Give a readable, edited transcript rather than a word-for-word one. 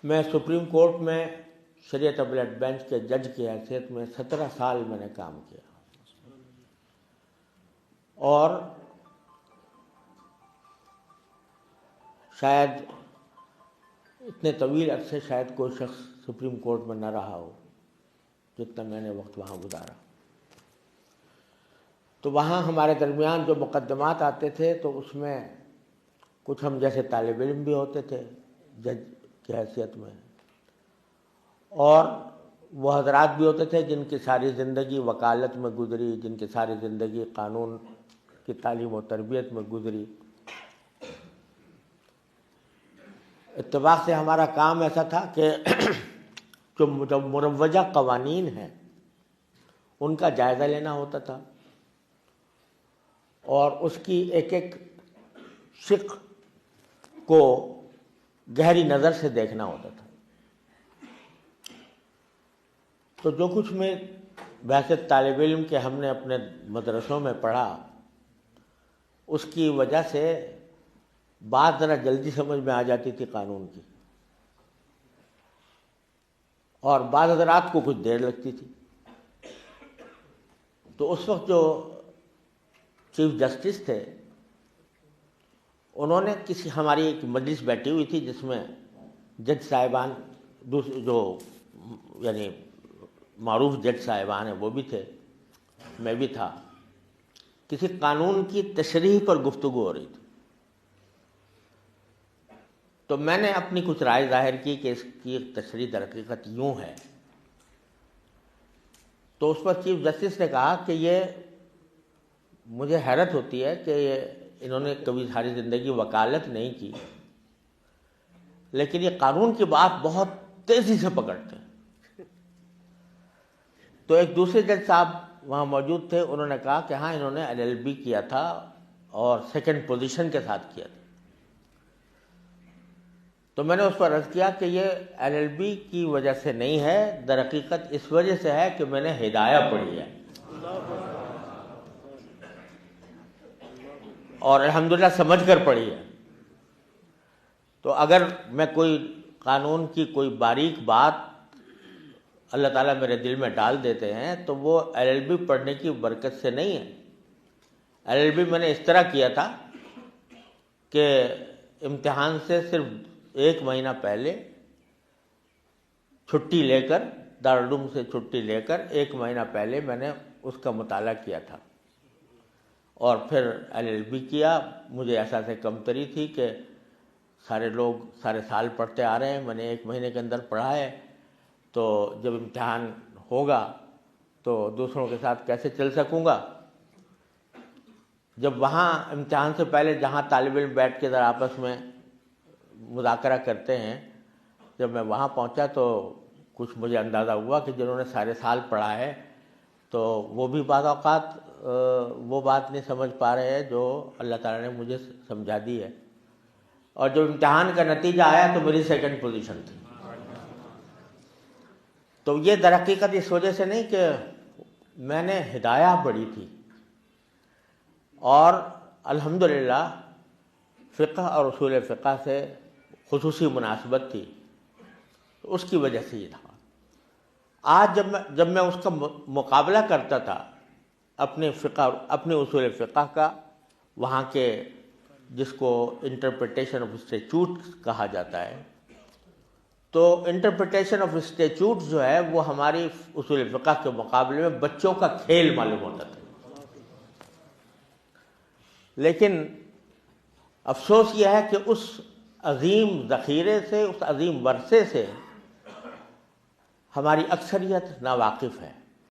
میں supreme court میں شریعت اپیلیٹ بینچ کے جج کی حیثیت میں 17 سال میں نے کام کیا، اور شاید اتنے طویل عرصے شاید کوئی شخص سپریم کورٹ میں نہ رہا ہو جتنا میں نے وقت وہاں گزارا۔ تو وہاں ہمارے درمیان جو مقدمات آتے تھے تو اس میں کچھ ہم جیسے طالب علم بھی ہوتے تھے جج کی حیثیت میں، اور وہ حضرات بھی ہوتے تھے جن کی ساری زندگی وکالت میں گزری، جن کی ساری زندگی قانون کی تعلیم و تربیت میں گزری۔ اتفاق سے ہمارا کام ایسا تھا کہ جو مروجہ قوانین ہیں ان کا جائزہ لینا ہوتا تھا، اور اس کی ایک ایک شق کو گہری نظر سے دیکھنا ہوتا تھا۔ تو جو کچھ میں بحیثیت طالب علم کے ہم نے اپنے مدرسوں میں پڑھا، اس کی وجہ سے بات ذرا جلدی سمجھ میں آ جاتی تھی قانون کی، اور بعض حضرات کو کچھ دیر لگتی تھی۔ تو اس وقت جو چیف جسٹس تھے انہوں نے ہماری ایک مجلس بیٹھی ہوئی تھی جس میں جج صاحبان جو یعنی معروف جج صاحبان ہیں وہ بھی تھے، میں بھی تھا۔ کسی قانون کی تشریح پر گفتگو ہو رہی تھی، تو میں نے اپنی کچھ رائے ظاہر کی کہ اس کی تشریح در حقیقت یوں ہے۔ تو اس پر چیف جسٹس نے کہا کہ یہ مجھے حیرت ہوتی ہے کہ انہوں نے کبھی ساری زندگی وکالت نہیں کی، لیکن یہ قانون کی بات بہت تیزی سے پکڑتے ہیں۔ تو ایک دوسرے جج صاحب وہاں موجود تھے، انہوں نے کہا کہ ہاں انہوں نے LLB کیا تھا اور سیکنڈ پوزیشن کے ساتھ کیا تھا۔ تو میں نے اس پر عرض کیا کہ یہ LLB کی وجہ سے نہیں ہے، در حقیقت اس وجہ سے ہے کہ میں نے ہدایہ پڑھی ہے، اور الحمدللہ سمجھ کر پڑھی ہے۔ تو اگر میں کوئی قانون کی کوئی باریک بات اللہ تعالیٰ میرے دل میں ڈال دیتے ہیں تو وہ LLB پڑھنے کی برکت سے نہیں ہے۔ LLB میں نے اس طرح کیا تھا کہ امتحان سے صرف 1 مہینہ پہلے چھٹی لے کر، دارالعلوم سے چھٹی لے کر 1 مہینہ پہلے میں نے اس کا مطالعہ کیا تھا، اور پھر LLB کیا۔ مجھے احساس کمتری تھی کہ سارے لوگ سارے سال پڑھتے آ رہے ہیں، میں نے 1 مہینے کے اندر پڑھا ہے، تو جب امتحان ہوگا تو دوسروں کے ساتھ کیسے چل سکوں گا۔ جب وہاں امتحان سے پہلے جہاں طالب علم بیٹھ کے ذرا آپس میں مذاکرہ کرتے ہیں، جب میں وہاں پہنچا تو کچھ مجھے اندازہ ہوا کہ جنہوں نے سارے سال پڑھا ہے تو وہ بھی بعض اوقات وہ بات نہیں سمجھ پا رہے ہیں جو اللہ تعالیٰ نے مجھے سمجھا دی ہے۔ اور جب امتحان کا نتیجہ آیا تو میری سیکنڈ پوزیشن تھی۔ تو یہ در حقیقت اس وجہ سے نہیں کہ میں نے ہدایہ پڑھی تھی، اور الحمدللہ فقہ اور اصول فقہ سے خصوصی مناسبت تھی، تو اس کی وجہ سے یہ تھا۔ آج جب میں اس کا مقابلہ کرتا تھا اپنے اصول فقہ کا، وہاں کے جس کو انٹرپریٹیشن آف اسٹیچوٹ کہا جاتا ہے، تو انٹرپریٹیشن آف اسٹیچوٹ جو ہے وہ ہماری اصول فقہ کے مقابلے میں بچوں کا کھیل معلوم ہوتا تھا۔ لیکن افسوس یہ ہے کہ اس عظیم ذخیرے سے، اس عظیم ورثے سے ہماری اکثریت ناواقف ہے۔